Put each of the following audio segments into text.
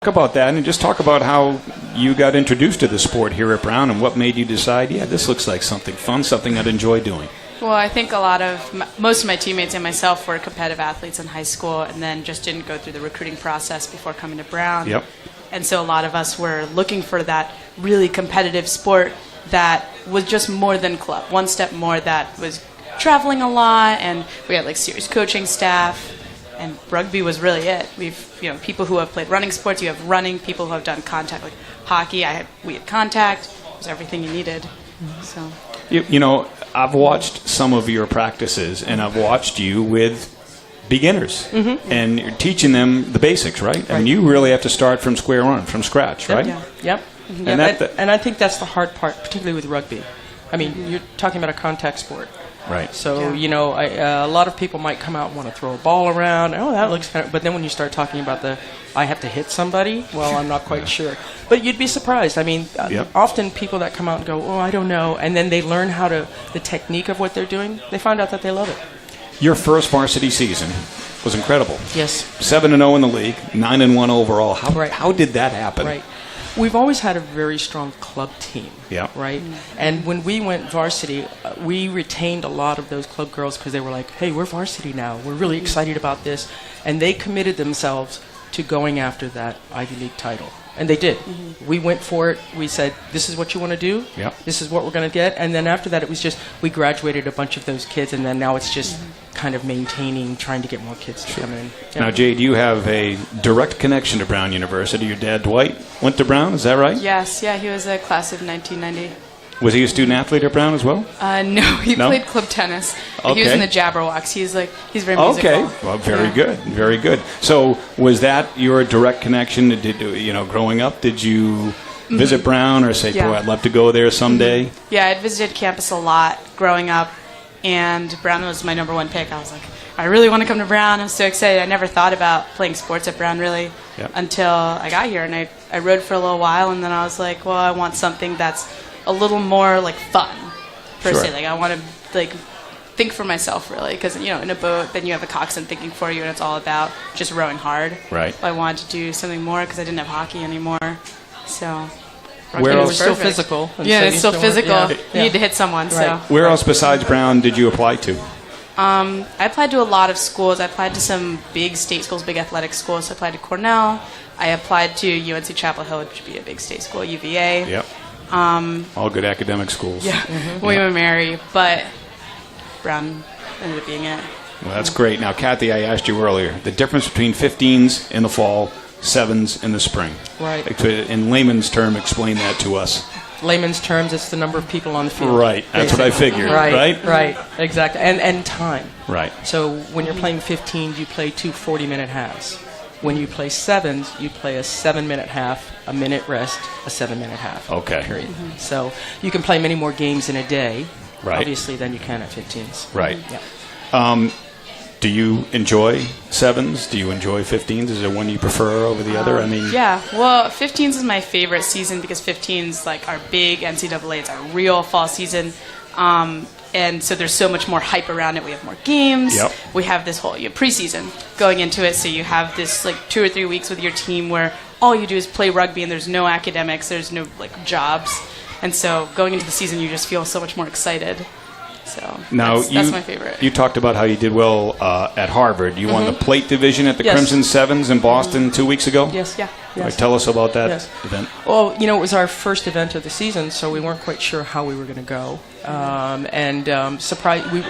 Talk about that, and just talk about how you got introduced to the sport here at Brown and what made you decide, yeah, this looks like something fun, something I'd enjoy doing. Well, I think most of my teammates and myself were competitive athletes in high school and then just didn't go through the recruiting process before coming to Brown. Yep. And so a lot of us were looking for that really competitive sport that was just more than club, one step more, that was traveling a lot, and we had like serious coaching staff. And rugby was really it. We've, people who have played running sports. You have running, people who have done contact, like hockey. We had contact. It was everything you needed. So, I've watched some of your practices, and I've watched you with beginners, and you're teaching them the basics, right? And you really have to start from square one, from scratch, right? Yeah. Yep. And I think that's the hard part, particularly with rugby. I mean, you're talking about a contact sport. Right. So, a lot of people might come out and want to throw a ball around. Oh, that looks kind of... But then when you start talking about I have to hit somebody, well, I'm not quite sure. But you'd be surprised. I mean, often people that come out and go, oh, I don't know, and then they learn the technique of what they're doing, they find out that they love it. Your first varsity season was incredible. Yes. 7-0 in the league, 9-1 overall. How did that happen? Right. We've always had a very strong club team, right? And when we went varsity, we retained a lot of those club girls because they were like, hey, we're varsity now. We're really excited about this. And they committed themselves to going after that Ivy League title. And they did. We went for it. We said, this is what you want to do. This is what we're going to get. And then after that, it was just, we graduated a bunch of those kids, and then now it's just kind of maintaining, trying to get more kids to come in. Now, Jade, you have a direct connection to Brown University. Your dad, Dwight, went to Brown. Is that right? Yes. Yeah, he was a class of 1990. Was he a student athlete at Brown as well? No, he played club tennis. He was in the Jabberwocks. He's very musical. Okay, well, very good, very good. So, was that your direct connection? Growing up, did you visit Brown or say, "Boy, I'd love to go there someday"? Yeah, I'd visited campus a lot growing up, and Brown was my number one pick. I was like, I really want to come to Brown. I'm so excited. I never thought about playing sports at Brown really until I got here, and I rode for a little while, and then I was like, well, I want something that's a little more like fun per se. Like I want to think for myself really, because in a boat then you have a coxswain thinking for you, and it's all about just rowing hard. Right. I wanted to do something more because I didn't have hockey anymore. So where else? Still physical. Yeah, it's still physical. You need to hit someone. So where else besides Brown did you apply to? I applied to a lot of schools. I applied to some big state schools, big athletic schools. I applied to Cornell. I applied to UNC Chapel Hill, which would be a big state school, UVA. Yep. All good academic schools. Yeah, William and Mary, but Brown ended up being it. Well, that's great. Now, Kathy, I asked you earlier, the difference between 15s in the fall, 7s in the spring. Right. In layman's term, explain that to us. Layman's terms, it's the number of people on the field. Right, that's what I figured, right? Right, exactly. And time. Right. So when you're playing 15s, you play 2 40-minute halves. When you play 7s, you play a 7-minute half, a minute rest, a 7-minute half. Okay. Period. So you can play many more games in a day, right, obviously, than you can at 15s. Right. Yeah. Do you enjoy 7s? Do you enjoy 15s? Is there one you prefer over the other? Yeah. Well, 15s is my favorite season because 15s are big NCAA. It's our real fall season. And so there's so much more hype around it. We have more games. Yep. We have this whole preseason going into it. So you have this 2 or 3 weeks with your team where all you do is play rugby and there's no academics, there's no jobs. And so going into the season, you just feel so much more excited. So now that's my favorite. You talked about how you did well at Harvard. You won the plate division at the Crimson Sevens in Boston 2 weeks ago? Yes. Yeah. Yes. Right, tell us about that event. Well, it was our first event of the season, so we weren't quite sure how we were going to go. We were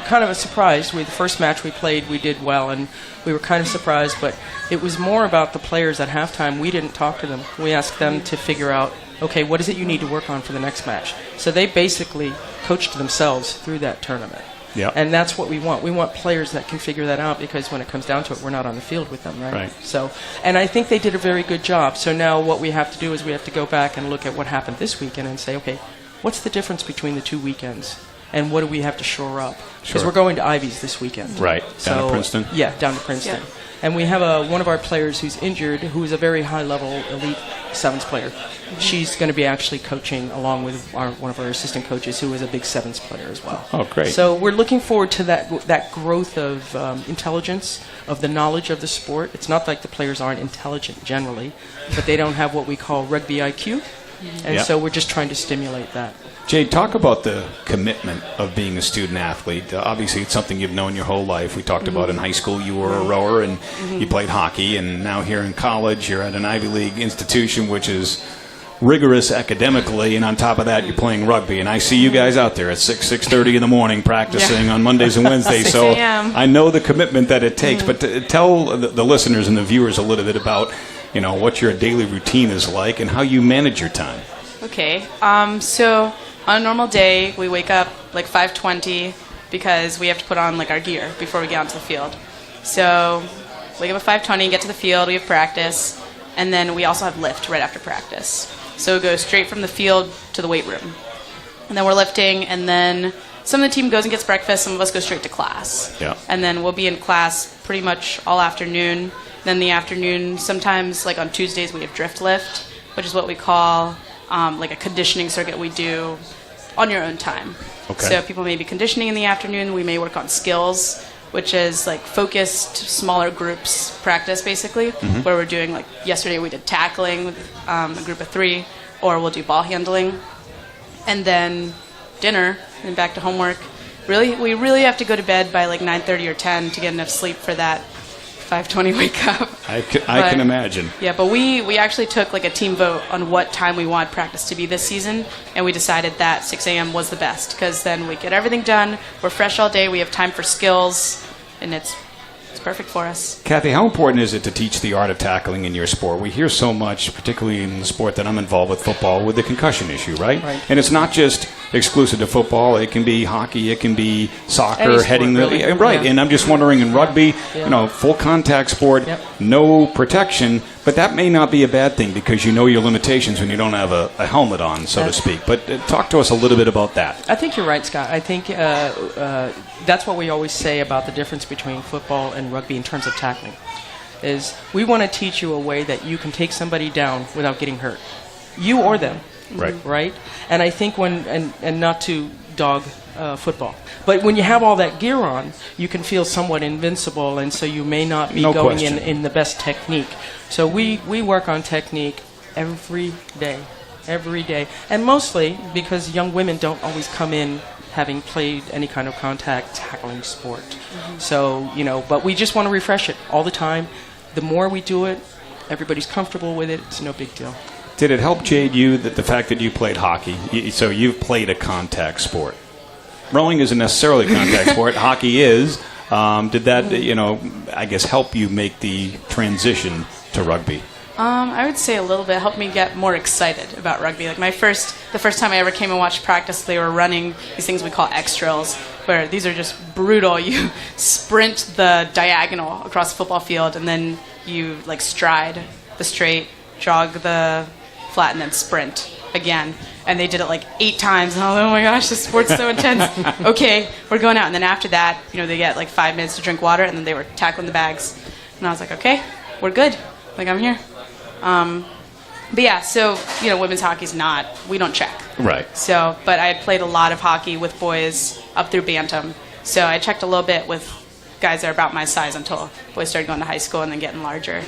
kind of surprised. The first match we played, we did well, and we were kind of surprised, but it was more about the players at halftime. We didn't talk to them. We asked them to figure out, okay, what is it you need to work on for the next match? So they basically coached themselves through that tournament. Yeah. And that's what we want. We want players that can figure that out, because when it comes down to it, we're not on the field with them, right? So, and I think they did a very good job. So now what we have to do is we have to go back and look at what happened this weekend and say, okay, what's the difference between the 2 weekends? And what do we have to shore up? Because we're going to Ivies this weekend. Right. Down to Princeton? Yeah, down to Princeton. Yeah. And we have one of our players who's injured, who is a very high-level elite sevens player. She's going to be actually coaching along with one of our assistant coaches, who is a big sevens player as well. Oh, great. So we're looking forward to that growth of intelligence, of the knowledge of the sport. It's not like the players aren't intelligent generally, but they don't have what we call rugby IQ. And so we're just trying to stimulate that. Jade, talk about the commitment of being a student athlete. Obviously, it's something you've known your whole life. We talked about in high school you were a rower and you played hockey, and now here in college you're at an Ivy League institution which is rigorous academically, and on top of that you're playing rugby. And I see you guys out there at 6:30 in the morning practicing on Mondays and Wednesdays. So I know the commitment that it takes. But tell the listeners and the viewers a little bit about what your daily routine is like and how you manage your time. Okay. So on a normal day, we wake up like 5:20 because we have to put on like our gear before we get onto the field. So wake up at 5:20, get to the field, we have practice, and then we also have lift right after practice. So we go straight from the field to the weight room. And then we're lifting, and then some of the team goes and gets breakfast, some of us go straight to class. Yeah. And then we'll be in class pretty much all afternoon. Then the afternoon, sometimes like on Tuesdays we have drift lift, which is what we call like a conditioning circuit we do on your own time. Okay. So people may be conditioning in the afternoon. We may work on skills, which is like focused smaller groups practice basically, where we're doing like yesterday we did tackling with a group of 3, or we'll do ball handling, and then dinner and back to homework. We really have to go to bed by like 9:30 or 10 to get enough sleep for that 5:20 wake up. I can imagine. Yeah, but we actually took like a team vote on what time we want practice to be this season, and we decided that 6 a.m. was the best, because then we get everything done, we're fresh all day, we have time for skills, and it's perfect for us. Kathy, how important is it to teach the art of tackling in your sport? We hear so much, particularly in the sport that I'm involved with, football, with the concussion issue, right? And it's not just exclusive to football. It can be hockey, it can be soccer, heading the really. right. Yeah. And I'm just wondering, in rugby, full contact sport, no protection, but that may not be a bad thing because you know your limitations when you don't have a helmet on, so to speak. But talk to us a little bit about that. I think you're right, Scott. I think that's what we always say about the difference between football and rugby in terms of tackling, is we want to teach you a way that you can take somebody down without getting hurt, you or them. Right? And I think and not to dog football, but when you have all that gear on, you can feel somewhat invincible, and so you may not be going in the best technique. So we work on technique every day, and mostly because young women don't always come in having played any kind of contact tackling sport. So, but we just want to refresh it all the time. The more we do it, everybody's comfortable with it, it's no big deal. Did it help, Jade, you, that the fact that you played hockey, so you've played a contact sport? Rowing isn't necessarily a contact sport. Hockey is. Did that, I guess, help you make the transition to rugby? I would say a little bit. Helped me get more excited about rugby. Like the first time I ever came and watched practice, they were running these things we call X drills, where these are just brutal. You sprint the diagonal across the football field, and then you like stride the straight, jog the flat, and then sprint again. And they did it like 8 times, and I was like, oh my gosh, this sport's so intense. Okay, we're going out. And then after that, they get like 5 minutes to drink water, and then they were tackling the bags. And I was like, okay, we're good. Like, I'm here. But yeah, so, women's hockey's not, we don't check. Right. So, but I had played a lot of hockey with boys up through Bantam. So I checked a little bit with guys that are about my size until boys started going to high school and then getting larger.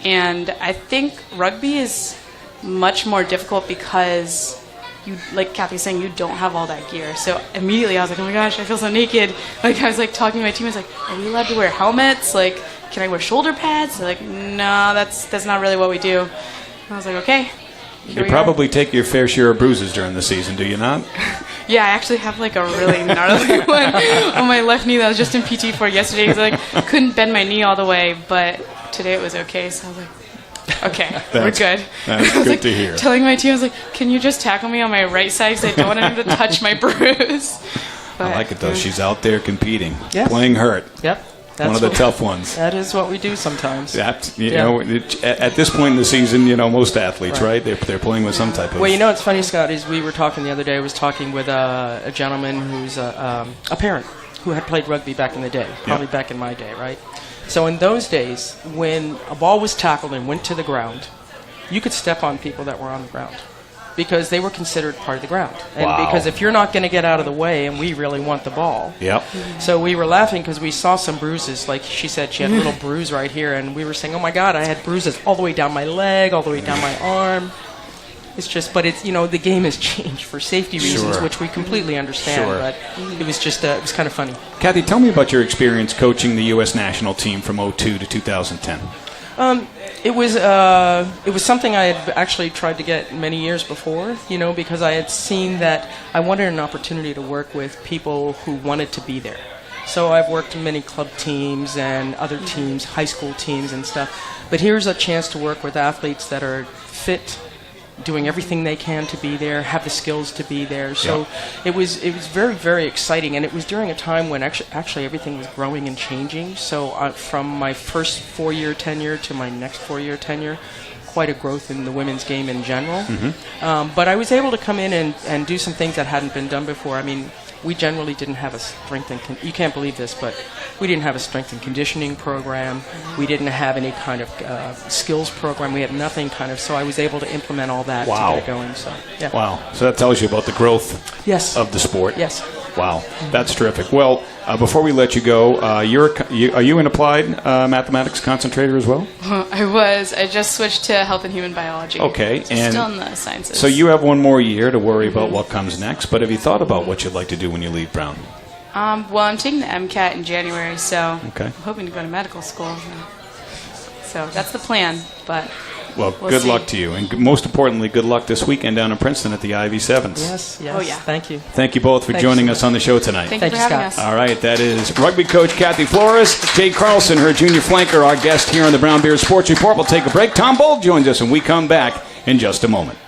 And I think rugby is much more difficult because you, like Kathy's saying, you don't have all that gear. So immediately I was like, oh my gosh, I feel so naked. Like, I was like talking to my teammates, like, are we allowed to wear helmets? Like, can I wear shoulder pads? They're like, no, that's not really what we do. And I was like, okay. You probably take your fair share of bruises during the season, do you not? Yeah, I actually have like a really gnarly one on my left knee that I was just in PT for yesterday because I couldn't bend my knee all the way, but today it was okay. So I was like, okay, we're good. That's good to hear. Telling my team, I was like, can you just tackle me on my right side because I don't want anyone to touch my bruise. But, I like it though. She's out there competing, Yes. playing hurt. Yep. One of the tough ones. That is what we do sometimes. At this point in the season, most athletes, right? They're playing with some type of... Well, it's funny, Scott, is we were talking the other day. I was talking with a gentleman who's a parent who had played rugby back in the day, probably back in my day, right? So in those days, when a ball was tackled and went to the ground, you could step on people that were on the ground because they were considered part of the ground. And because if you're not going to get out of the way, and we really want the ball. Yep. So we were laughing because we saw some bruises. Like she said, she had a little bruise right here, and we were saying, oh my God, I had bruises all the way down my leg, all the way down my arm. It's just, but it's, the game has changed for safety reasons, which we completely understand, but it was just, it was kind of funny. Kathy, tell me about your experience coaching the U.S. national team from 2002 to 2010. It was something I had actually tried to get many years before, because I had seen that I wanted an opportunity to work with people who wanted to be there. So I've worked in many club teams and other teams, high school teams and stuff. But here's a chance to work with athletes that are fit, doing everything they can to be there, have the skills to be there. So it was very, very exciting, and it was during a time when actually everything was growing and changing. So from my first 4-year tenure to my next 4-year tenure, quite a growth in the women's game in general. But I was able to come in and do some things that hadn't been done before. I mean, we generally didn't have a strength and you can't believe this, but we didn't have a strength and conditioning program. We didn't have any kind of skills program. We had nothing kind of. So I was able to implement all that to get it going. So yeah. Wow. So that tells you about the growth of the sport. Yes. Wow. That's terrific. Well, before we let you go, are you an applied mathematics concentrator as well? I was. I just switched to health and human biology. Okay. So and still in the sciences. So you have one more year to worry about what comes next, but have you thought about what you'd like to do when you leave Brown? Well, I'm taking the MCAT in January, so I'm hoping to go to medical school. So that's the plan, but well, good luck to you. And most importantly, good luck this weekend down in Princeton at the Ivy Sevens. Yes. Oh, yeah. Thank you. Thank you both for joining us on the show tonight. Thank you for having us. All right, that is rugby coach Kathy Flores, Jade Carlson, her junior flanker, our guest here on the Brown Bears Sports Report. We'll take a break. Tom Bold joins us, and we come back in just a moment.